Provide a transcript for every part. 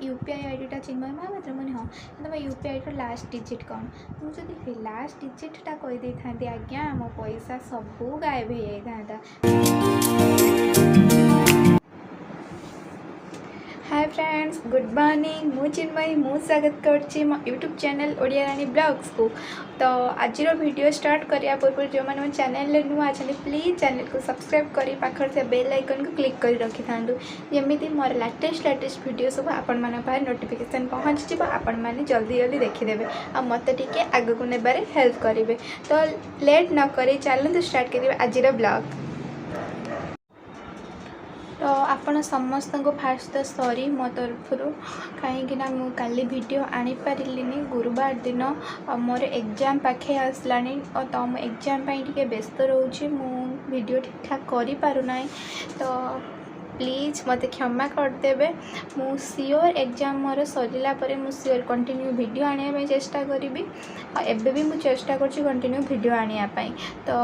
UPI आईडीटा चिन्मय महापात्र मैंने हाँ तुम यूपीआई लास्ट डिजिट कौन मुझे लास्ट डिजिटा कहीदे था आज्ञा मो पैसा सबू गायब हो जाता। हाय फ्रेंड्स गुड मॉर्निंग मु चिन्मयी मु स्वागत करछि मो यूट्यूब चैनल ओडिया रानी ब्लॉग्स को। तो आज वीडियो स्टार्ट करिया पूर्व जो मैंने मो चैनल नुआ अच्छा प्लीज चैनल को सब्सक्राइब करी पाखर से बेल आइकन को क्लिक कर रखि थांदु जमी मोर लेटेस्ट वीडियो सब आपण मान पाए नोटिफिकेशन पहुँच जाव आपण मैंने जल्दी जल्दी देखीदेवे आ मत टिके आगक नेबारे हेल्प करेंगे। तो लेट न करी चलते स्टार्ट करेंगे आज ब्लॉग। तो आपण समस्त को फास्ट तो सॉरी मो तरफ कहीं काली वीडियो आनी पारिलिनी गुरुवार दिन मोर एग्जाम पाखे आसलानी तो मो एग्जाम टे व्यस्त रोचे मु वीडियो ठीक ठाक करि पारुना। तो प्लीज मत क्षमा करदेवे मु सियोर एग्जाम मोर सरला मु सियोर कंटिन्यू वीडियो आने चेष्टा करी एबे भी मु चेष्टा करछि कंटिन्यू वीडियो आनिया पाई। तो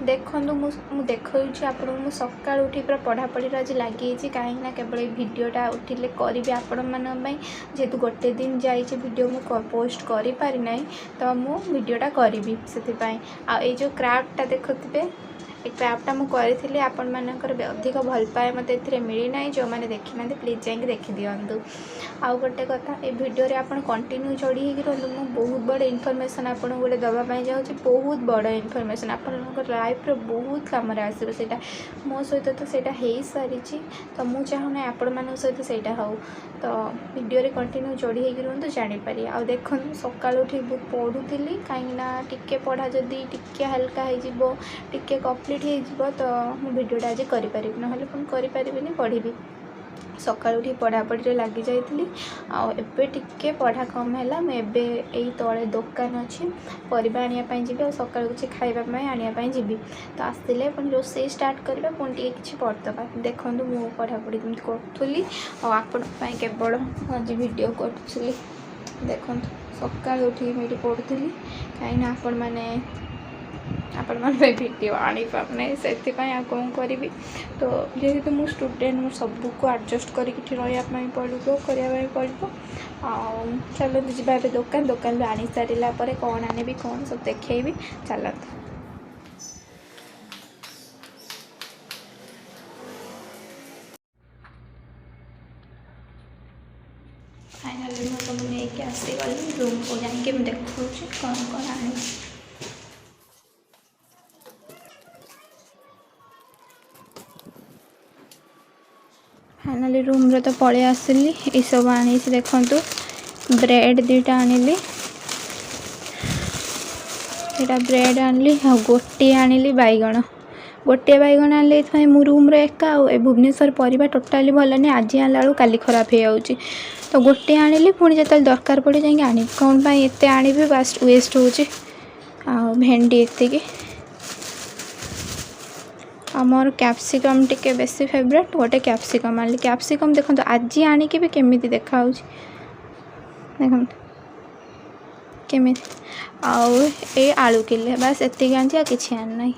देखंतु मु देखौछि आपन मु सकाळ उठी पूरा पढ़ापढ़ी आज लगी कहीं केवल वीडियोटा उठिले करी आपण मान जेहेतु गोटे दिन जाइए वीडियो मु पोस्ट करि पारि नै तो मु वीडियोटा करी से आ जो क्राफ्टटा देखुथिबे क्राफ्टा मुझे आपण मानकर अधिक भल पाए मत ए मिलना जो मैंने देखी ना प्लीज जाकि देखी दिंतु। आउ गोटे कथा ए वीडियो आप कंटिन्यू जोड़ी हो रहा बहुत बड़ इनफॉरमेशन आपको गोटे दवापाई जाऊँगी बहुत बड़ इनफॉरमेशन आप लाइफ बहुत कम आसो मो सहित तो सहीटा हो सारी तो मुझे चाहूना आपण मान सहित सहीटा हो तो वीडियो कंटिन्यू जोड़ी हो रुहतु जानीपारे। आ देख सका उठी पढ़ुली कहीं पढ़ा जदि टिके हल्का हो टिके कम्प्लीट हो तो मु वीडियोटा आज करें ना करें पढ़ी सका उठी पढ़ापढ़ी लगी जाइली आबे टिके पढ़ा कम है मुझे यही तले दुकान अच्छी परिवा आने जी और सका किसी खावाई आने जी तो आसते पुणी रोसे स्टार्ट करवा पुणी किसी पढ़दे देखूँ मु पढ़ापढ़ी कमी करी आपण केवल आज वीडियो करी देखो सका उठी मुझे पढ़ुली कहीं आपण मैंने आपण मन वीडियो आनी पारना से कौन करी। तो जेहेतु मु स्टूडेंट मु सबू को एडजस्ट करके रही पड़ो पड़ो चलो जावा दुकान दुकान आनी सारा कौन आने कौन सब देखेबी चलते। फाइनली मैं सब नहीं आसीगली रूम को जाकि देखूँ कौन कौन आनी। फाइनली रूम रे तो पड़े आसली ये सब आनी देखु ब्रेड दुटा आनिली यहाँ ब्रेड आनली हाँ गोटे आनिली बैगण गोटे बैगण आने मो रूम रे एका भुवनेश्वर परिवा टोटाली भल नहीं आज आला बेलू काली खराब हो जाऊँगी तो गोटे आनिली पुणी जो दरकार पड़े जाए आनी कौन पाई एत आनी बास्ट वेस्ट हो भेंडी एति आमर कैप्सिकम टिके बेसी फेवरेट गोटे कैप्सिकम आनी कैप्सिकम देखो आज आणिकी भी केमी देखा देख केमी ए आलू किले बस एति आनी किसी आनी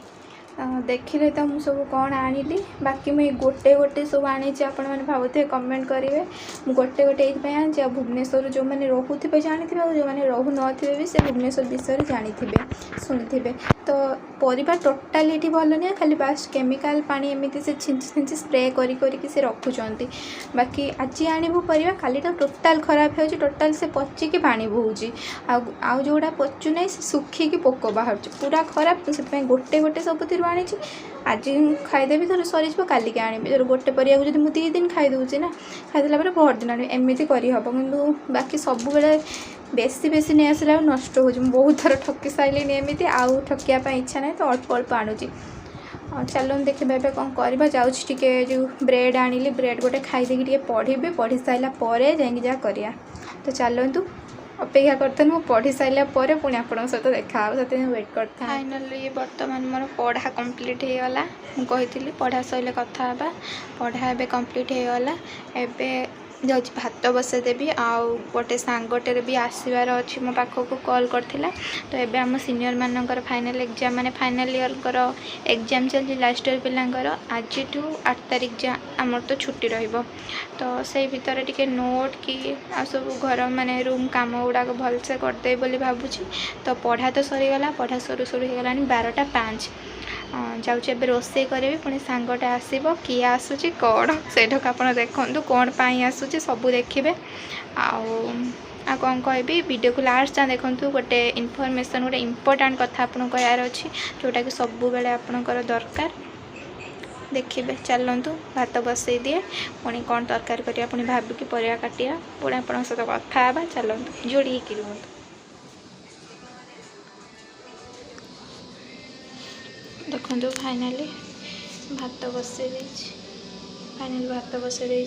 देखिले तो मुझे सब कौन आनी बाकी मुझे गोटे गोटे सब आनी आपण मैंने भावुए कमेंट करेंगे मुझे गोटे गोटे ये आनी भुवनेश्वर जो मैंने रोथे जानी और जो मैंने रोहु थे भी से भुवनेश्वर विषय जानी शुणी तो परिवार टोटाली ये भल नहीं खाली बास केमिकाल पानी एमती से छिंची छिंची स्प्रे करी से रखुंट बाकी आज आणबू परिवा खाली तो टोटाल खराब हो टोटाल से पचिकी पानी बोची आउ जोड़ा पचु ना से सुखिकी पोक बाहर पूरा खराब तो से गोटे गोटे सब आनी आज खाईदेवी थोड़ा सरी काली के आनी गोटे परिया जब मुझे 2 दिन खाईदे ना खाईदेला भर दिन आनी एमती करहब कि बाकी सब बेले बेसी बेसी नहीं आसला नष्ट हो बहुत थर ठकी सारे एमती आउ ठकिया इच्छा ना तो अल्प अल्प आणुची चलो देखिए कौन करवा जाऊँगी जो ब्रेड आनिली ब्रेड गोटे खाईदे पढ़ी पढ़ी सारापर जा करिया। तो चलतु अपेक्षा करते मुझे पढ़ी सारा पुणी आपण सहित देखा से वेट करता। फाइनली बर्तमान मोर पढ़ा कंप्लीट हो गला कही पढ़ा सर कथा पढ़ा ए कंप्लीट हो गला एबे जाऊँगी भात बसैदेवी आउ गोटे सांगटे भी आसबार अच्छी मो पाखक कॉल करथिला। तो एबे आम सीनियर मानकर फाइनल एग्जाम माने फाइनल ईयर कर एग्जाम चलती लास्ट ईयर पिलांकर आज 8 तारिख जा आमर तो छुट्टी रहिबो। तो से भितर टिके नोट कि आ सब घर माने रूम काम गुड़ाक भलसे करदे बोली भाबुची। तो पढ़ा तो सरीगला पढ़ा सरू सरू होगलानी 12:05 जाऊँचे एबे रोषे करी पुणी सांगटे आसब किए आसूची कौन से आप देखु कौन पाई आसूची सबू देखिए। आ कौन कहबी वीडियो को लास्ट जाए देखूँ गोटे इनफॉरमेशन गोटे इंपोर्टेंट कथा आपको कहार अच्छी जोटा कि सबू बेले आपणकर दरकार देखिए। चलतु भात बसई दिए पुणी कौन तरकारी करिया पुणी भाविकी परिया काटिया पुणी आप सहित कथा चलतु जोड़ी ही रुहतु। देखो फाइनाली भात बसई फाइनाली भात बसई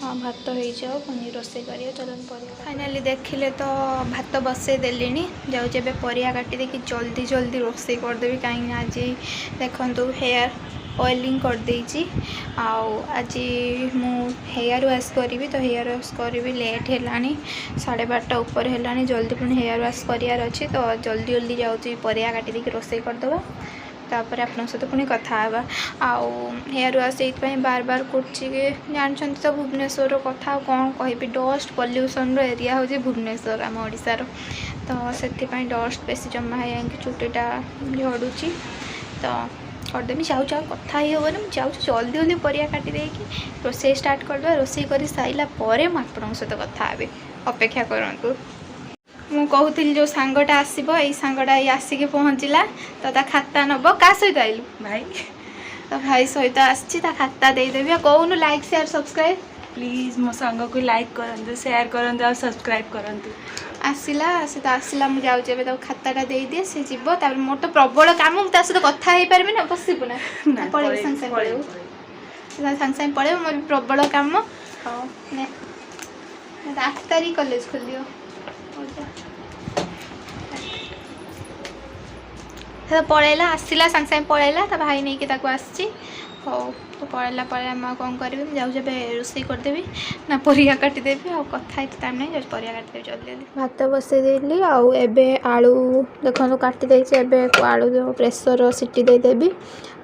हाँ भात हो जाओ पुणी रोषे करिए चलन परिया। फाइनाली देखिले तो भात बसई देली जाऊँचे परिया काटी देखी जल्दी जल्दी रोषे करदेवी कहीं आज देखु हेयर ऑयलिंग कर देइची। आज मु हेयर वाश करी तो हेयर वाश करी लेट है 12:30 ऊपर है जल्दी पुणी हेयर वाश करार अच्छी। तो जल्दी जल्दी जाऊँगी परिया काटी देखी रोषे करदे तापर आप सहित पुणी कथा आउ हेयर वाश ये बार बार कर जानते तो भुवनेश्वर कथा कौन कह डस्ट पल्यूसन एरिया हूँ भुवनेश्वर आम ओडिशार। तो से डस्ट बेसी जमा है चुटीटा झड़ुची। तो करदेवी जाऊँ कथा ही हेन मुझे जल्दी जल्दी परिया काटी देकी रोषे स्टार्ट करदे रोषे कर सारा पर मुझे सहित कथा हे अपेक्षा करूँ। मु कहूली जो सांगटा आसब यही सांगटा आसिक पहुँचला तो ता खाता नब क्या सहित आइलु भाई तो भाई सहित आसी खाता देदेवी कौन लाइक शेयर सब्सक्राइब प्लीज मो सांग को लाइक करंतु शेयर करंतु और सब्सक्राइब करंतु। आसला से तो आसला मुझे जाऊँचे तो खाताटा दे दिए सी जीव तापर मोर तो प्रबल कम मुझे सहित कथा हो पारि ना बसबू ना पड़े सागे सागे पड़े सागे सागे पड़े मोर प्रबल कम। हाँ 8 तारिख कॉलेज खोलियो तो पलैला आसला सागे सागे पलैला तो भाई नहीं कि आसी हो तो पलैला आम कौन करी जाऊँ रोषे करदेवी ना परिया काटिदेवी आ कथा टाइम नहीं जाऊँ परिया काटिदेवी जल्दी जल्दी भात बसईदेली आबे आलू देखो काटिदे आलू प्रेसर सीटी देदेवी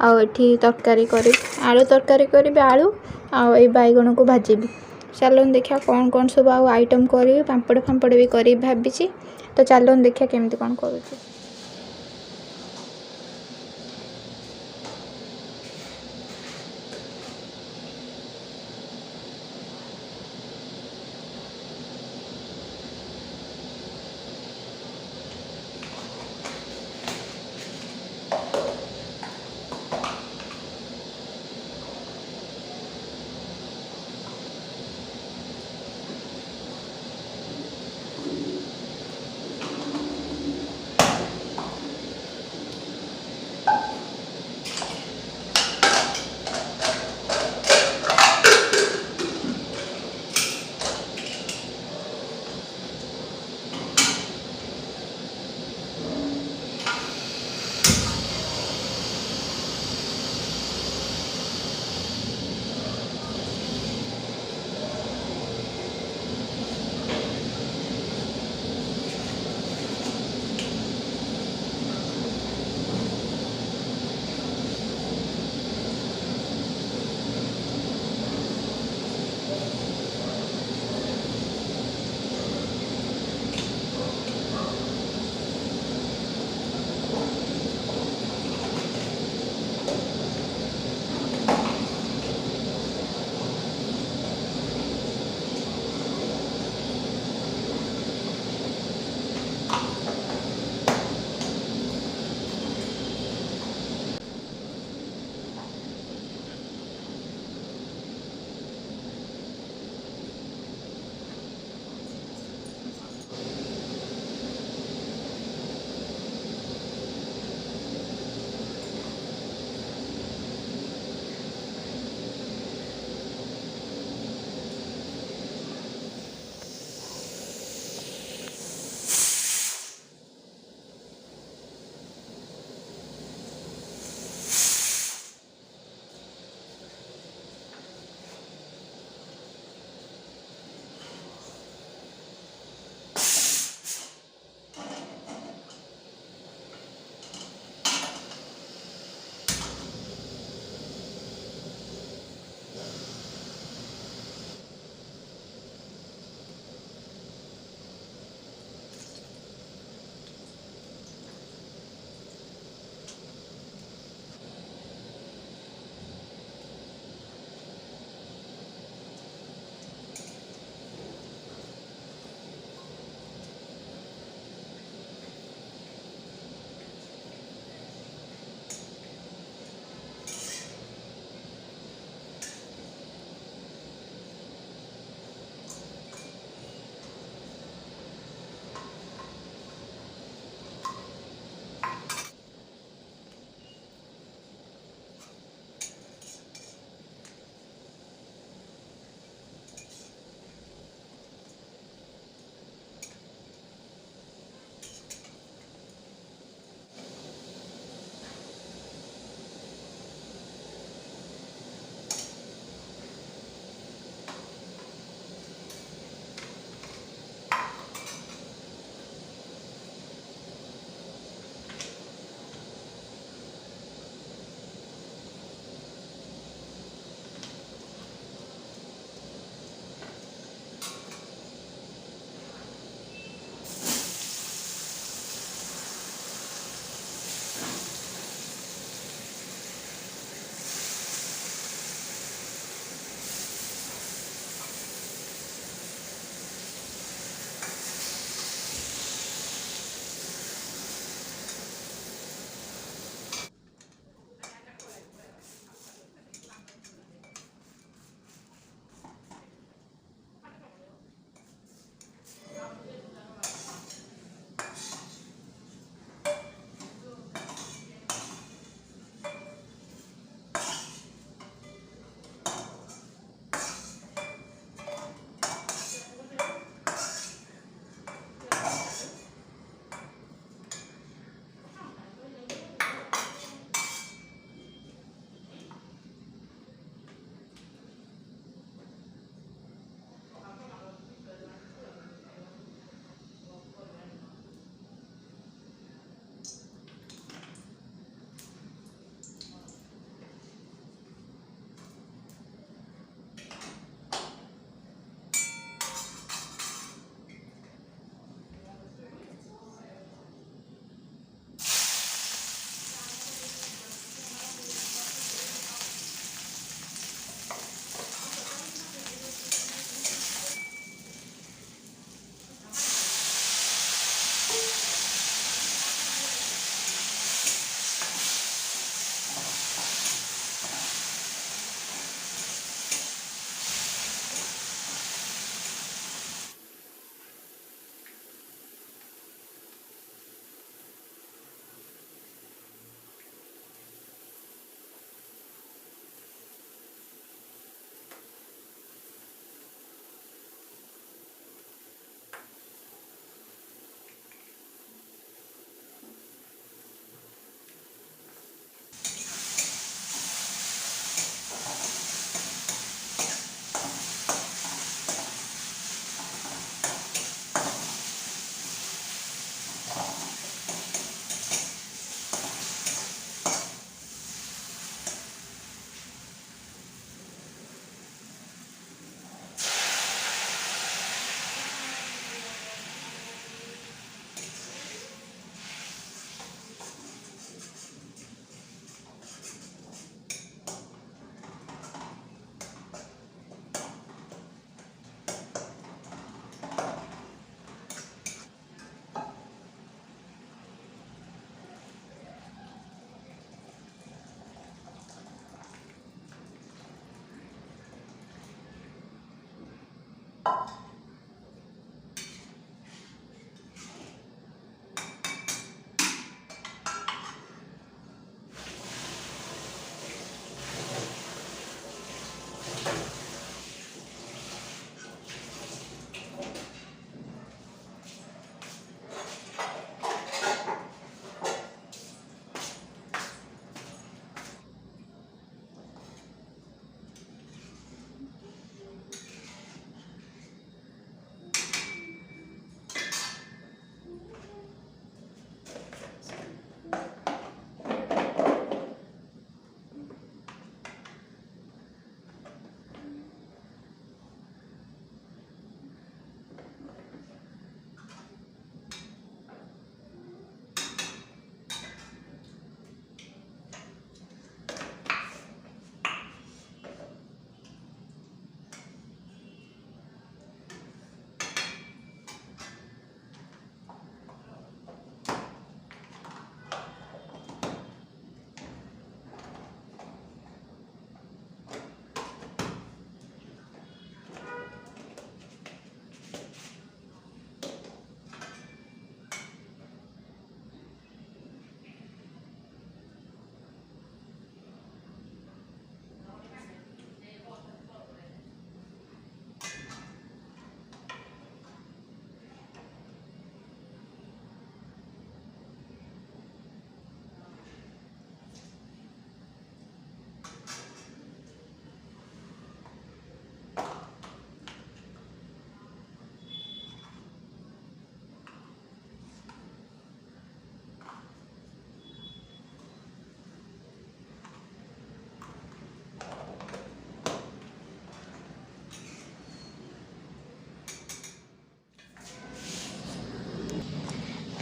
आठी तरकारी करी आलू तरकारी करी आलू आई बैगण को भाजीबी। चलन देखा कौन कौन सब आइटम करी पापड़ फापड़ भी करी भाभी। तो चलन देखा केमती कौन करूँ।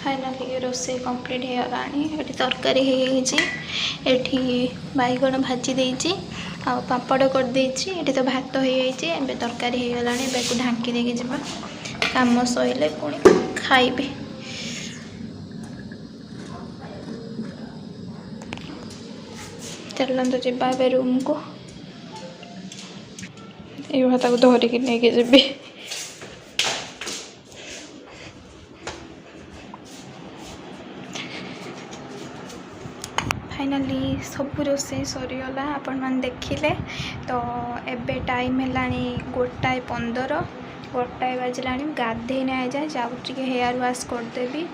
फाइनाली रोसे कंप्लीट हो गलानी। ये तरकारी ये बैगण भाजी देती आ पापड़ कर देती। ये तो भात हो तरकारी हो गलानी। को ढांकी देके जा काम सैले पुणी खाइबे। चलते जा रूम को ये भात को धरिकी नहीं जी। फाइनाली सब रोसे सरीगला आपण मैंने देखिले। तो एबे टाइम है 1:15 1 बजला। गाधे नहीं जाए जाऊँ हेयर वाश करदेवी।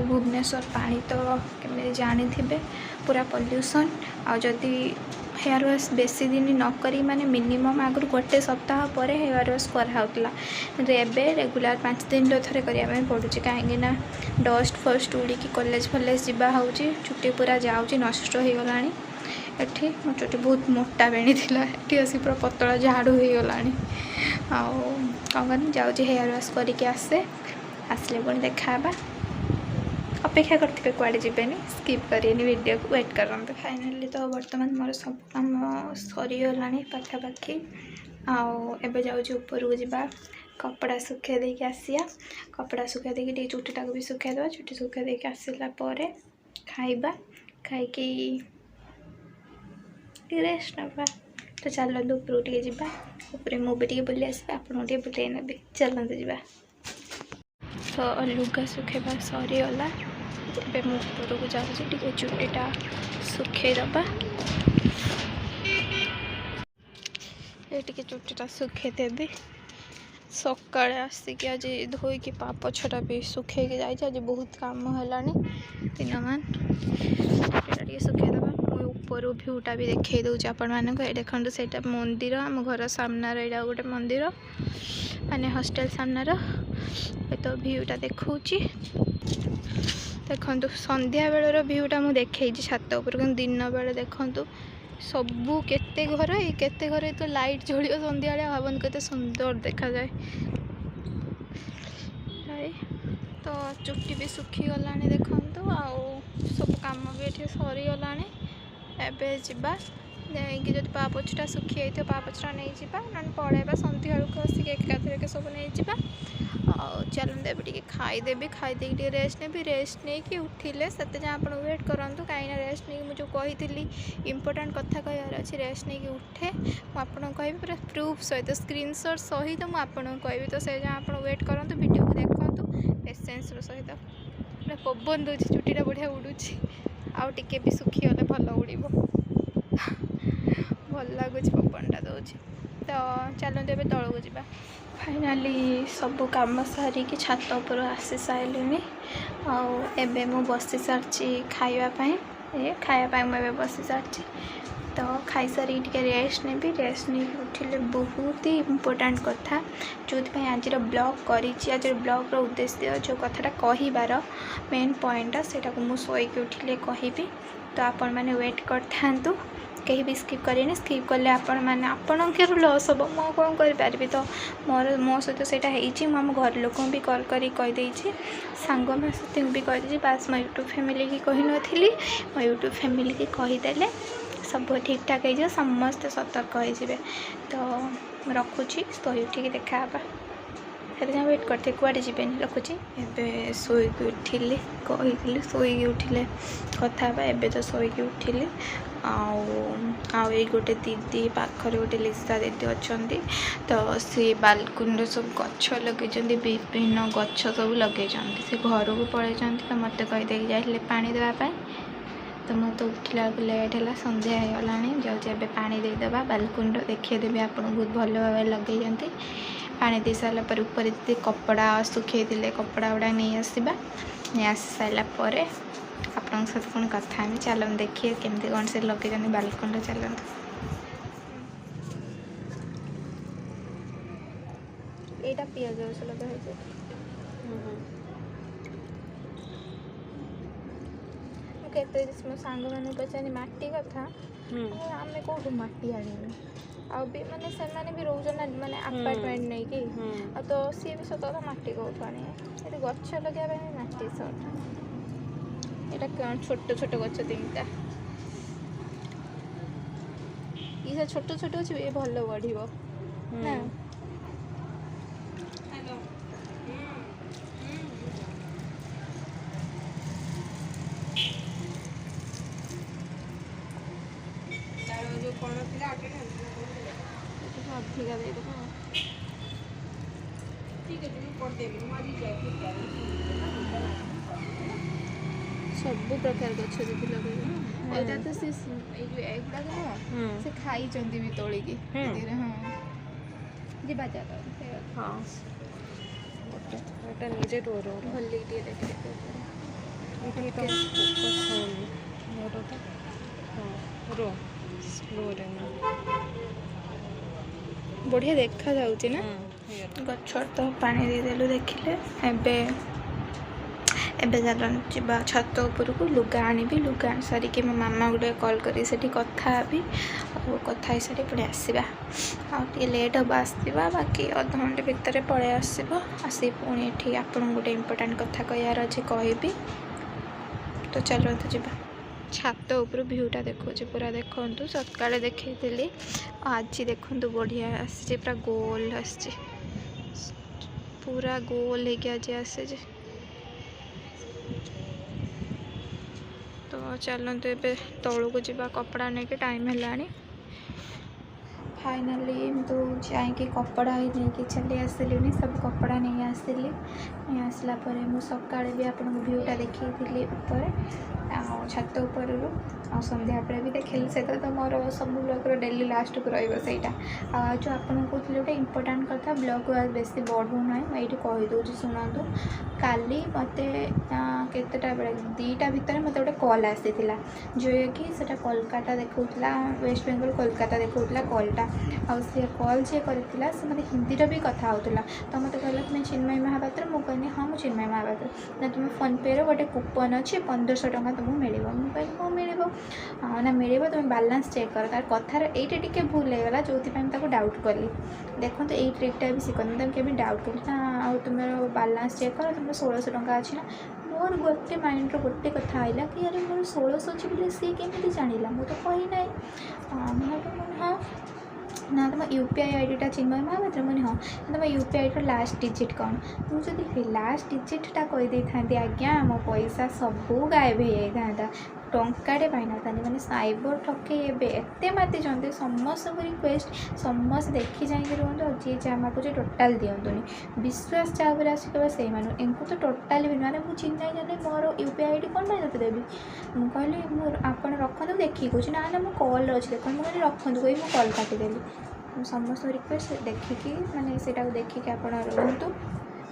भुवनेश्वर पानी तो केमी जानी थे पूरा पॉल्यूशन। आदि हेयर वाश बेसी दिन न करी माने मिनिमम आगु 1 सप्ताह पर हेयर वाश कराला। एबे रेगुलर 5 दिन थे करने पड़ू कहीं डस्ट फस्ट उड़ीकी कॉलेज फलेज जावा हो चुट्टी पूरा जाऊँगी नष्ट हो गला। एठी मो चुट्टी बहुत मोटा बेणी थिला एठी आसी पूरा पतला झाड़ू हो गला। कौन जाऊँ हेयर वाश करके आसे आसले पुणी देखा अपेक्षा करते कुआड़े जीवेनि स्किप करेनि वीडियो को वेट करते। फाइनाली तो बर्तमान मोर सब काम सरीगला पाखापाखि। आबे जाऊँ ऊपर को जा कपड़ा सुखे देके आसिया। कपड़ा सुखे देके चुट्टीटा को भी सुखे देवा। चुट्टी सुखे देके आसला खाइबा खाइकी रेस्ट नवा। तो चलते ऊपर टे जा ऊपर मुझे बुले आसबा आपको बुले नेबी। चलते जा तो लुगा सुखेबा सरीगला। ए ऊपर को जाऊँगी चुट्टीटा सुखे दबा। ये चुट्टीटा सुखे देवी। सका आसिक आज धोईकी पापछटा भी सुखे जाए। आज बहुत काम है दिन मान सुखे दबा। ऊपर भ्यूटा भी देखई दूसरी आपण मानक। देखो से मंदिर आम घर सामना यहाँ गोटे मंदिर माने हॉस्टल सामना तो भ्यूटा देखा देखु संध्या बेलर भ्यूटा मुझे देखी छात उपर। दिन बेले देखु सबू केते घर तो लाइट जलियो संध्या भावन केते सुंदर देखा जाए। तो चुट्टी भी सुखी गला देखु सब काम भी ये सरीगला। एबे जा कि जब पापछटा सुखी जाइए पापछटा नहीं जा ना पड़ेगा संध्या बेलू आसिक एकाथरके सब नहीं जा। चलते एवं टे खाईदेवी खाईदे टे रेस्ट ने रेस्ट नहीं कि उठिले से आप वेट करूँ कहीं रेस्ट नहीं मुझे कही इंपोर्टाट कथा कहार अच्छे रेस्ट नहीं कि उठे मुझे कहि पूरा प्रूफ सहित स्क्रीनशॉट सहित मुझे कहि तो से आप वेट करूँ वीडियो को देखूँ पेसेंस सहित पूरा पवन दूसरी चुटीटा बढ़िया उड़ू आउ टे भी सुखीगले भल उड़ भल लगुच पवनटा दूँ तो चलते ए तौक जा फाइनाली सब काम सारिकी छात उपर आसी सारे आबे मु बसी सारी खावाई मुझे बसी सारी तो खाई सारी रेस्ट ने रेस्ट नहीं उठिले बहुत ही इम्पोर्टाट कथा जो आज ब्लॉग करी आज ब्लॉग उद्देश्य जो कथाटा कहबार मेन पॉइंटा सेटा को मुझे शोक उठिले कहि तो आपण मैंने वेट कर था कहीं भी स्किप करें स्किप कले आपण मैंने आपणकर लॉस हम मुझे कौन करी तो मो सहित से आम घर लोक भी कॉल कर कहीदे सांग साथी भी कहीदे बास मो यूट्यूब फैमिली की कही नी मो यूट्यूब फैमिली की कहीदेले सब ठीक ठाक हो समस्ते सतर्क हो तो रखुची सोई उठिक देखा से वेट करते कुआड़े जी रखुची एबे शोक उठिली कही शोक उठिले कथा एबे तो शोक उठिली आउ गोटे दीदी पाखर गोटे लिसा दीदी अच्छा तो सी बालकुनी सब गछ लगे विभिन्न गछ सब लगे से घर को पलि तो मत कहीदे जाइए पानी देवाई तो मैं तो उठला लेट है संध्या हो गलानी जाऊे पा देदेबा बालकुनी देखीदेवी आप बहुत भल भाव लगे पानी दे सारा पर ऊपर कपड़ा सुखे कपड़ा गुड़ा नहीं आसवा नहीं आसी सारापर आपण सहित पुणी कथा चल देखिए केमती कौन से लगे बालकुनी चलते यहाँ पिज लगे केते मो सांग मैंने पचारि माटी कथा आम कौटू माटी आने आ भी माने से माने भी रोज ना माने अपार्टमेंट नहीं कि तो सी भी सत माटी कौटू आने ये गछ लगे माटी सर्ट यहाँ छोट छोट गछ 3टा ये छोट छोट अच्छे ये भल बढ़ ना अधिका देदेव सब प्रकार गछ दीदी लगे यहाँ तो सी एगुड़ा नुह से खाई भी तोलिकी हाँ जा हाँ निजे भल बढ़िया देखा जाऊँ ना गछ तो पानी देदेलु देखिले एबे चलना छत उपरको लुगा आनी लुगा आनी सारिकी मो मामा गोटे कॉल करी कथा भी कथा ही सारी पुणी आसवा आगे लेट हम आसवा बाकी अध घंटे भितर पलि आसी पुणी ये आपन गोटे इम्पोर्टाट कथा कहार अच्छे कहि तो चलते जा छात उपर भ्यूटा देखो पूरा देखु सका देखी आज देखु बढ़िया आसी पूरा गोल आसी पूरा गोल है आज आसे तो चलते ए तौक जा कपड़ा नहीं टाइम है फाइनाली तो जाकि कपड़ा ही नहीं चली आसली सब कपड़ा नहीं आसली नहीं आसला मुझे सका भी आपको भ्यूटा देखी ऊपर छत उपर संध्या भी देखिए से तो मोर सब ब्लॉग डेली लास्ट को रहीटा जो आपको कहते गोटे इम्पोर्टाट कथा ब्लॉग बेस बढ़ू ना मुझे कहीदे शुणु काली मत केतेटा बेले 2टा भितर मत गोटे कॉल आसी जो कि से कोलकाता देखा वेस्ट बेंगल कोलकाता देखा कॉलटा सी कॉल जी करता से मतलब हिंदी भी कथा होता तो मत कहला तुम्हें चिन्मयी महापात्र मुझे कहनी हाँ मुझे चिन्मयी महापात्र ना तुम्हें फोन पे रो गोटे कूपन अच्छे 1500 टଙ୍କା तुमको मिल मुझे हाँ मिल ना मिल तुम बालांस चेक कर तार कथार ये टे भूल होगा जो डाउट कली देखो तो यही ट्रिकटा भी शिखनी तुम केमी डाउट कली ना आ तुम बालांस चेक कर तुम 1600 ଟଙ୍କା अच्छी ना मोर गोटे माइंड गोटे कथा आइला कि अरे मोर 1600 अच्छी बोले सी केमी जाना मुझे तो कही ना हाँ ना तुम यूपीआई आईडीटा चिन्मय महापात्र मुझे हाँ तुम यूपीआई आईडी लास्ट डिजिट कौन मुझे लास्ट डिजिटा कहीदे था आज्ञा मो पैसा सबू गायब हो जाता टंकाटे पाई ना मैंने साइबर ठकई एते माति समस्त रिक्वेस्ट समस्त देखी जाइए रुहतु और जी जहाँ मागुचे टोटाल दिंतुनि विश्वास चाहे आसिक से इनको तो टोटाल भी मैंने मुझे चिन्ह जाने मोर यूपीआई आईडी कौन पाई तक देवी मुझे मुझे आप रखु देखिए कौन ना मो कल अच्छी देख मुझे रखु कही मुझे कल काटिदेली समस्त रिक्वेस्ट देखिकी माने से देखिए आप रुहतु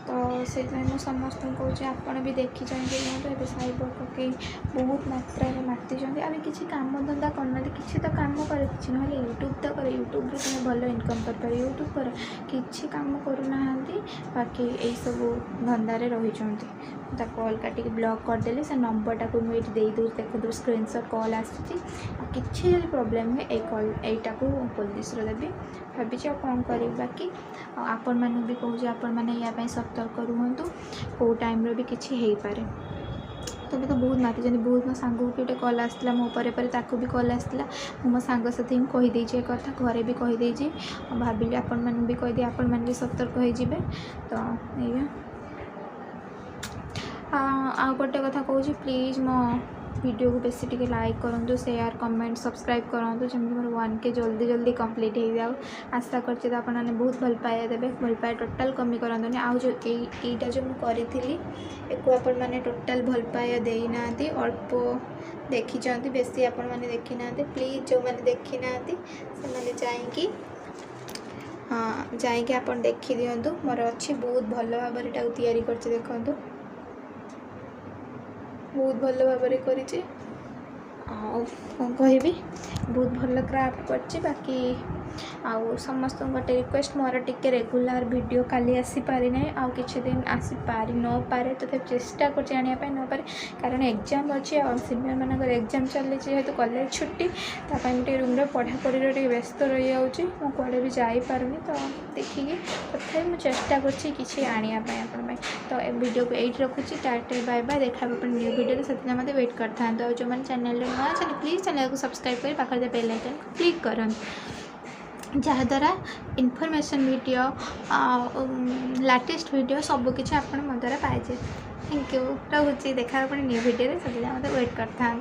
तो से मुझे समस्त कौच आपड़ भी देखी चाहिए रुहतु ये साइबर ठकई बहुत मात्रा माति आम किसी कम धंदा करना किसी तो कम कर कि ना यूट्यूब तो कर यूट्यूब तुम भल इनकम कर यूट्यूब कर किसी कम करूना बाकी यही सब धंदारे रही कॉल काटिक ब्लॉक करदेली से नंबरटा को मुझे दे दूँ देखो स्क्रीनशॉट कॉल आसी किसी जब प्रोब्लेम हुए ये कॉल यहीटा को पुलिस देवी भावी कौन कर बाकी आपण मैंने भी कहूँ आपण मैंने या सतर्क रुहतु कौ टाइम भी किसी हो पारे तब तो बहुत माति बहुत मो सांग को गोटे कल आसाला मो पर भी कल आसाला मो सांग साथी कहीदे कथा घरे भी कहीदे भाविली आपण मैंने भी कहीदे आपण मैंने भी सतर्क हो तो ये आ गोटे कथा कहूँ प्लीज़ मो वीडियो को बेसी टिके लाइक करूँ शेयर कमेंट सब्सक्राइब करूँ जमी मोर 1K जल्दी जल्दी कंप्लीट हो जाओ आशा करते तो आपने बहुत भल पाया देवे भल पाया टोटाल कमी करनी आउ जो यहीटा जो मुझे आपण मैंने टोटाल भल पाया देना अल्प देखी बेसी आपण मैंने देखी ना प्लीज जो मैंने देखी ना से जाइए हाँ जाइए आप देखी दिंतु मोर अच्छी बहुत भल भाव या देखु बहुत भल भाव करी कौन कहि बहुत भल क्राफ्ट कर बाकी आउ समस्त गोटे रिक्वेस्ट मोर टिके रेगुलर वीडियो काली आसी पारि ना आउ किछि दिन आसी पारि न पारे तो चेष्टा कर जानापी न पारे कारण एग्जाम अच्छी और सीनियर मान एग्जाम चली जेहेतु कॉलेज छुट्टी तापाई रूम पढ़ापढ़ी व्यस्त रही जाऊँगी मु कड़े भी जापारूनी तो देखिए तथा मुझे चेष्टा करनी तो वीडियो को यही रखुच्छी टाटा बाय बाय देखा न्यू वीडियो से मत वेट कर था जो मैंने चैनल नुआ अच्छे प्लीज़ चैनल को सब्सक्राइब कर पाखे बेल आइकन को क्लिक करें जहाँद्वारा इनफॉरमेशन वीडियो लेटेस्ट वीडियो सबकि आप मो द्वारा पाए थैंक यू रोचे देखा न्यू वीडियो से मत वेट कर था।